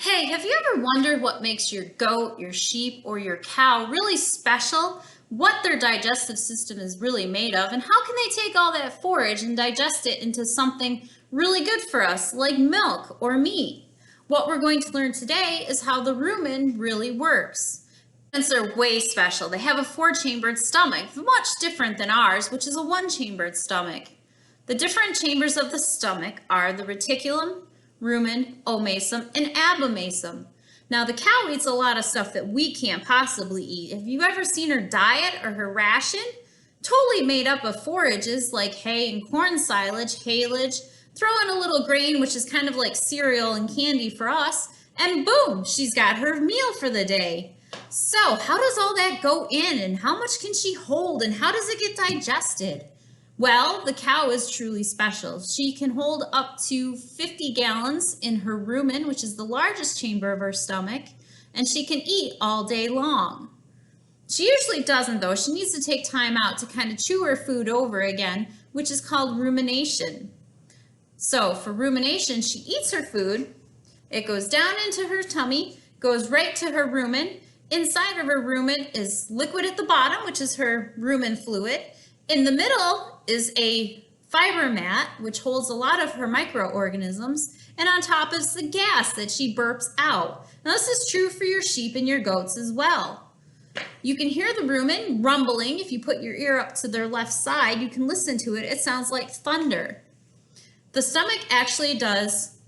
Hey, have you ever wondered what makes your goat, your sheep, or your cow really special? What their digestive system is really made of, and how can they take all that forage and digest it into something really good for us, like milk or meat? What we're going to learn today is how the rumen really works. Ruminants are way special. They have a four-chambered stomach, much different than ours, which is a one-chambered stomach. The different chambers of the stomach are the reticulum, rumen, omasum, and abomasum. Now, the cow eats a lot of stuff that we can't possibly eat. Have you ever seen her diet or her ration? Totally made up of forages like hay and corn silage, haylage, throw in a little grain, which is kind of like cereal and candy for us, and boom, she's got her meal for the day. So, how does all that go in, and how much can she hold, and how does it get digested? Well, the cow is truly special. She can hold up to 50 gallons in her rumen, which is the largest chamber of her stomach, and she can eat all day long. She usually doesn't, though. She needs to take time out to kind of chew her food over again, which is called rumination. So for rumination, she eats her food, it goes down into her tummy, goes right to her rumen. Inside of her rumen is liquid at the bottom, which is her rumen fluid. In the middle is a fiber mat, which holds a lot of her microorganisms, and on top is the gas that she burps out. Now this is true for your sheep and your goats as well. You can hear the rumen rumbling. If you put your ear up to their left side, you can listen to it. It sounds like thunder. The stomach actually does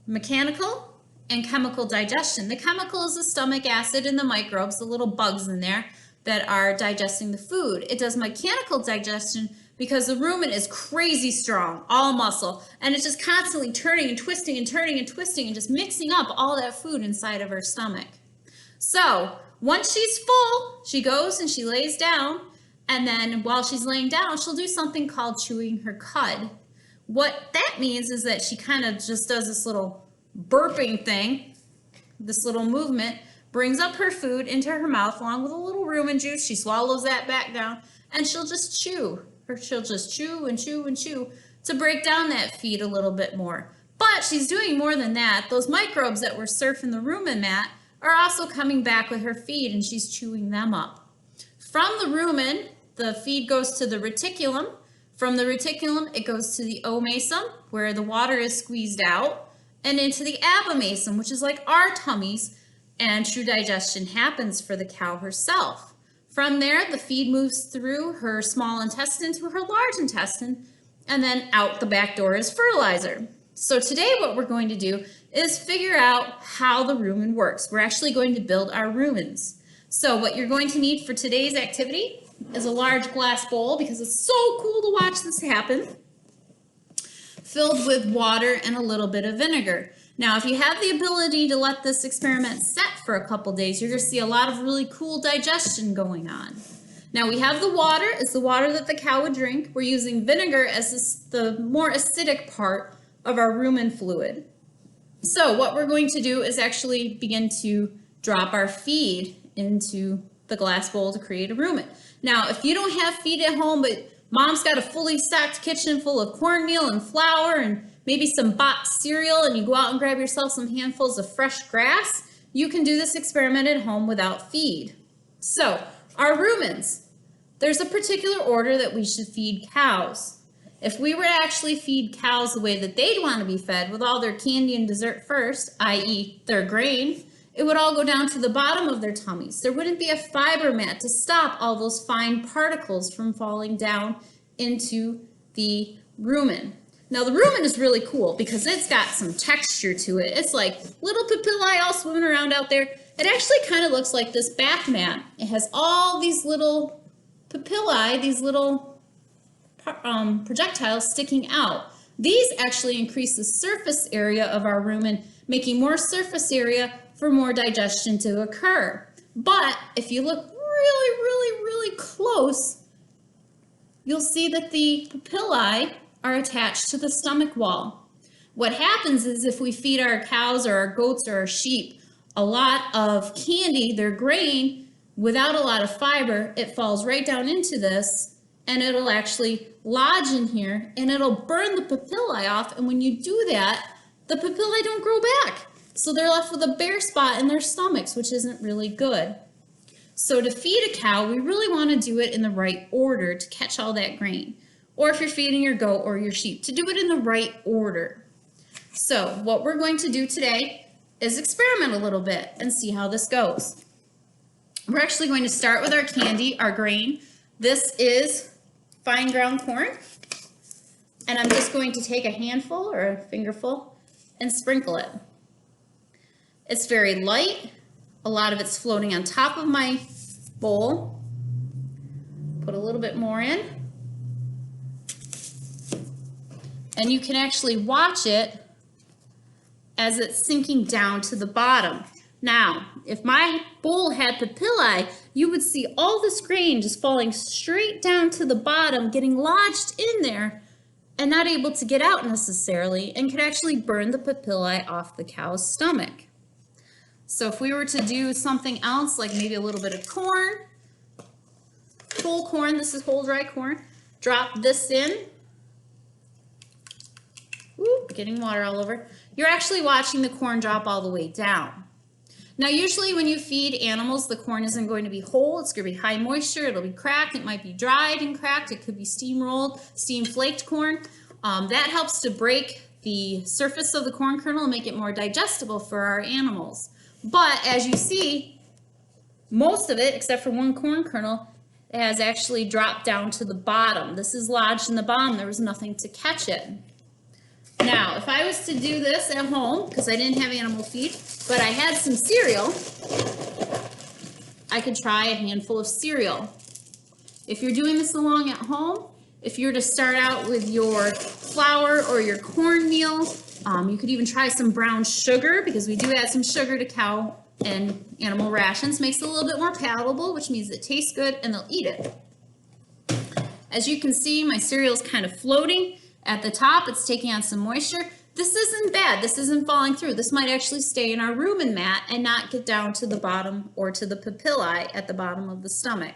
mechanical and chemical digestion. The chemical is the stomach acid and the microbes, the little bugs in there that are digesting the food. It does mechanical digestion because the rumen is crazy strong, all muscle, and it's just constantly turning and twisting and turning and twisting and just mixing up all that food inside of her stomach. So once she's full, she goes and she lays down, and then while she's laying down, she'll do something called chewing her cud. What that means is that she kind of just does this little burping thing, this little movement, brings up her food into her mouth along with a little rumen juice. She swallows that back down, and she'll just chew. Or she'll just chew and chew and chew to break down that feed a little bit more. But she's doing more than that. Those microbes that were surfing the rumen mat are also coming back with her feed, and she's chewing them up. From the rumen, the feed goes to the reticulum. From the reticulum, it goes to the omasum, where the water is squeezed out, and into the abomasum, which is like our tummies, and true digestion happens for the cow herself. From there, the feed moves through her small intestine to her large intestine, and then out the back door is fertilizer. So today what we're going to do is figure out how the rumen works. We're actually going to build our rumens. So what you're going to need for today's activity is a large glass bowl, because it's so cool to watch this happen, filled with water and a little bit of vinegar. Now, if you have the ability to let this experiment set for a couple days, you're going to see a lot of really cool digestion going on. Now, we have the water. It's the water that the cow would drink. We're using vinegar as the more acidic part of our rumen fluid. So what we're going to do is actually begin to drop our feed into the glass bowl to create a rumen. Now, if you don't have feed at home, but mom's got a fully stocked kitchen full of cornmeal and flour and maybe some boxed cereal, and you go out and grab yourself some handfuls of fresh grass, you can do this experiment at home without feed. So, our rumens. There's a particular order that we should feed cows. If we were to actually feed cows the way that they'd want to be fed, with all their candy and dessert first, i.e. their grain, it would all go down to the bottom of their tummies. There wouldn't be a fiber mat to stop all those fine particles from falling down into the rumen. Now the rumen is really cool because it's got some texture to it. It's like little papillae all swimming around out there. It actually kind of looks like this bath mat. It has all these little papillae, these little projectiles sticking out. These actually increase the surface area of our rumen, making more surface area for more digestion to occur. But if you look really close, you'll see that the papillae are attached to the stomach wall. What happens is if we feed our cows or our goats or our sheep a lot of candy, their grain, without a lot of fiber, it falls right down into this, and it'll actually lodge in here, and it'll burn the papillae off, and when you do that, the papillae don't grow back. So they're left with a bare spot in their stomachs, which isn't really good. So to feed a cow, we really want to do it in the right order to catch all that grain. Or if you're feeding your goat or your sheep, to do it in the right order. So what we're going to do today is experiment a little bit and see how this goes. We're actually going to start with our candy, our grain. This is fine ground corn. And I'm just going to take a handful or a fingerful and sprinkle it. It's very light. A lot of it's floating on top of my bowl. Put a little bit more in. And you can actually watch it as it's sinking down to the bottom. Now, if my bowl had papillae, you would see all this grain just falling straight down to the bottom, getting lodged in there and not able to get out necessarily, and could actually burn the papillae off the cow's stomach. So if we were to do something else, like maybe a little bit of corn, whole corn, this is whole dry corn, drop this in. Ooh, getting water all over. You're actually watching the corn drop all the way down. Now usually when you feed animals, the corn isn't going to be whole, it's going to be high moisture, it'll be cracked, it might be dried and cracked, it could be steam rolled, steam flaked corn. That helps to break the surface of the corn kernel and make it more digestible for our animals. But as you see, most of it, except for one corn kernel, has actually dropped down to the bottom. This is lodged in the bottom. There was nothing to catch it. Now, if I was to do this at home, because I didn't have animal feed, but I had some cereal, I could try a handful of cereal. If you're doing this along at home, if you're to start out with your flour or your cornmeal, you could even try some brown sugar, because we do add some sugar to cow and animal rations. Makes it a little bit more palatable, which means it tastes good and they'll eat it. As you can see, my cereal is kind of floating at the top. It's taking on some moisture. This isn't bad. This isn't falling through. This might actually stay in our rumen mat and not get down to the bottom or to the papillae at the bottom of the stomach.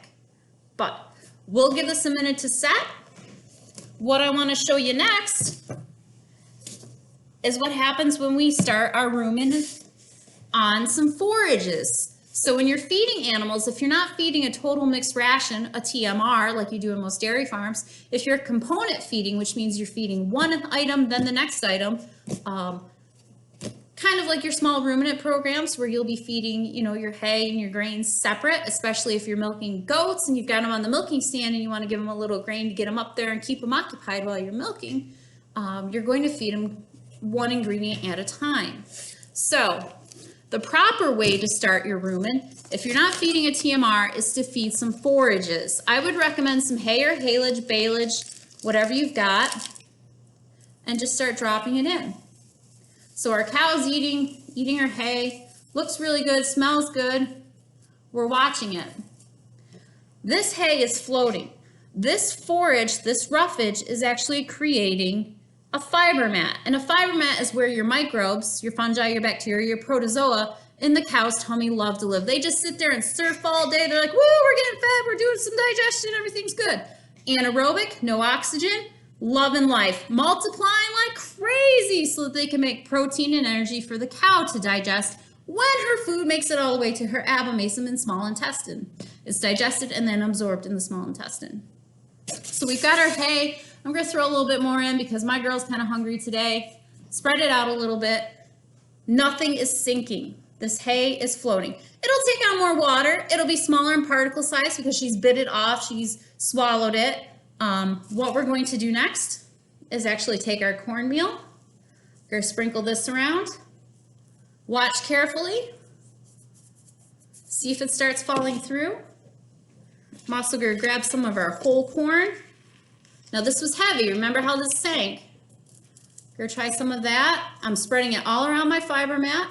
But we'll give this a minute to set. What I want to show you next is what happens when we start our rumen on some forages. So when you're feeding animals, if you're not feeding a total mixed ration, a TMR, like you do in most dairy farms, if you're component feeding, which means you're feeding one item, then the next item, kind of like your small ruminant programs where you'll be feeding, your hay and your grains separate, especially if you're milking goats and you've got them on the milking stand and you want to give them a little grain to get them up there and keep them occupied while you're milking, you're going to feed them one ingredient at a time. So the proper way to start your rumen, if you're not feeding a TMR, is to feed some forages. I would recommend some hay or haylage, baleage, whatever you've got, and just start dropping it in. So our cow's eating her hay, looks really good, smells good. We're watching it. This hay is floating. This forage, this roughage, is actually creating a fiber mat. And a fiber mat is where your microbes, your fungi, your bacteria, your protozoa in the cow's tummy love to live. They just sit there and surf all day. They're like, woo, we're getting fed, we're doing some digestion, everything's good. Anaerobic, no oxygen, loving life, multiplying like crazy so that they can make protein and energy for the cow to digest when her food makes it all the way to her abomasum and small intestine. It's digested and then absorbed in the small intestine. So we've got our hay. I'm going to throw a little bit more in because my girl's kind of hungry today. Spread it out a little bit. Nothing is sinking. This hay is floating. It'll take on more water. It'll be smaller in particle size because she's bit it off. She's swallowed it. What we're going to do next is actually take our cornmeal. We're going to sprinkle this around. Watch carefully. See if it starts falling through. I'm also going to grab some of our whole corn. Now this was heavy. Remember how this sank. Gonna try some of that. I'm spreading it all around my fiber mat.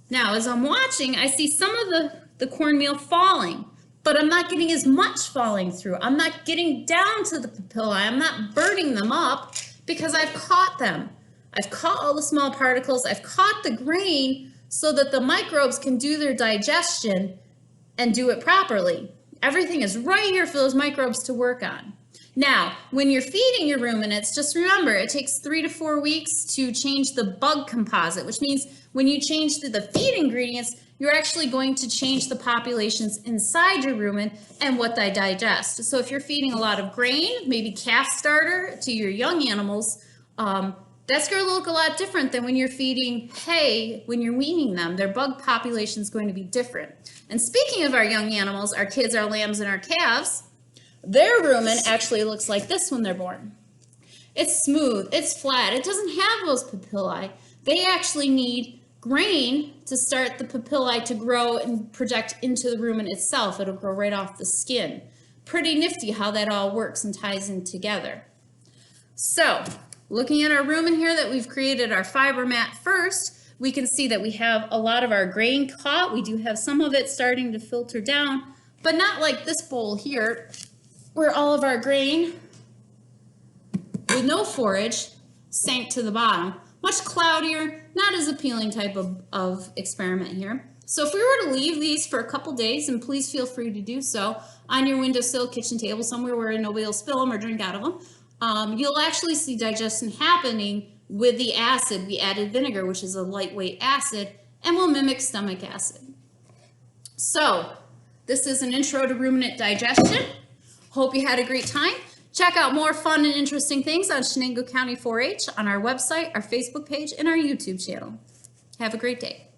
Now as I'm watching, I see some of the cornmeal falling, but I'm not getting as much falling through. I'm not getting down to the papillae. I'm not burning them up because I've caught them. I've caught all the small particles. I've caught the grain so that the microbes can do their digestion and do it properly. Everything is right here for those microbes to work on. Now, when you're feeding your ruminants, just remember it takes 3 to 4 weeks to change the bug composite, which means when you change the feed ingredients, you're actually going to change the populations inside your rumen and what they digest. So if you're feeding a lot of grain, maybe calf starter to your young animals, that's going to look a lot different than when you're feeding hay, when you're weaning them. Their bug population is going to be different. And speaking of our young animals, our kids, our lambs, and our calves, their rumen actually looks like this when they're born. It's smooth, it's flat, it doesn't have those papillae. They actually need grain to start the papillae to grow and project into the rumen itself. It'll grow right off the skin. Pretty nifty how that all works and ties in together. So, looking at our rumen here that we've created our fiber mat first, we can see that we have a lot of our grain caught. We do have some of it starting to filter down, but not like this bowl here, where all of our grain with no forage sank to the bottom. Much cloudier, not as appealing type of experiment here. So if we were to leave these for a couple days, and please feel free to do so, on your windowsill, kitchen table, somewhere where nobody will spill them or drink out of them, you'll actually see digestion happening with the acid. We added vinegar, which is a lightweight acid, and will mimic stomach acid. So this is an intro to ruminant digestion. Hope you had a great time. Check out more fun and interesting things on Shenango County 4-H on our website, our Facebook page, and our YouTube channel. Have a great day.